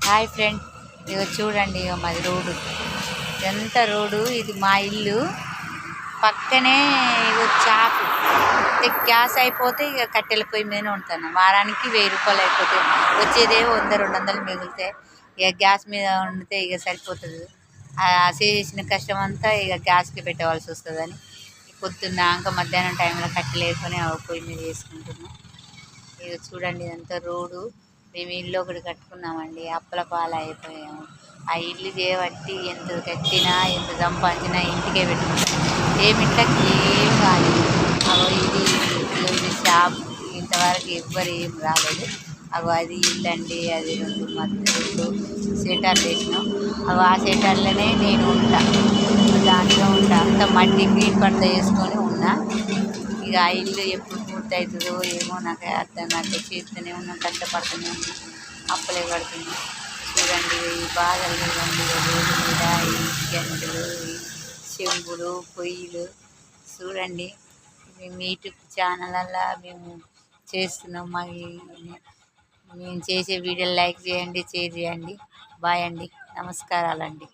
Hi friend, ఇగో చూడండి, ఇగో మాది road. ఎంత రోడ్డు ఇది. మా ఇల్లు పక్కనే ఇగో చాపు. గ్యాస్ అయిపోతే ఇక కట్టెల పొయ్యి మీదనే ఉంటాను. వారానికి 1000 రూపాయలు అయిపోతాయి. వచ్చేదే 100-200 మిగిలితే ఇక గ్యాస్ మీద వండితే ఇక సరిపోతుంది. చేసిన కష్టం అంతా ఇక గ్యాస్కి పెట్టవలసి వస్తుందని పొద్దున్నాక మధ్యాహ్నం టైంలో కట్టెలు వేసుకొని పొయ్యి మీద వేసుకుంటున్నాం. ఇక చూడండి, ఇదంతా రోడ్డు. మేము ఇల్లు ఒకటి కట్టుకున్నామండి, అప్పుల పాలు అయిపోయాము. ఆ ఇల్లు చేయబట్టి ఎంత కట్టినా ఎంత సంపాదించినా ఇంటికే పెట్టుకుంటాం. ఇంట్లోకి ఏం కాలేదు. అగో ఇది షాప్. ఇంతవరకు ఎవ్వరు ఏం రాలేదు. అగో అది ఇల్లు అండి. అది 2 సెటర్లు వేసినాం. ఆ సెటర్లోనే నేను ఉంటా, దాంట్లో ఉంటా. అంత మట్టి గ్రీన్ పడత వేసుకొని ఉన్నా. ఇక ఆ ఇల్లు ఎప్పుడు పూర్తి అవుతుందో ఏమో నాకు అర్థం కాదు. చేస్తూనే ఉన్నాం, కష్టపడుతూనే ఉన్నాం, అప్పులే కడుతున్నాం. చూడండి, ఈ బాధలు చూడండి. రోడ్డు మీద ఈ గంటలు, ఈ చెంబులు, పొయ్యిలు చూడండి. మేము యూట్యూబ్ ఛానళ్ళల్లో మేము చేస్తున్నాం. మేము చేసే వీడియోలు లైక్ చేయండి, షేర్ చేయండి. బాయ్ అండి, నమస్కారాలండి.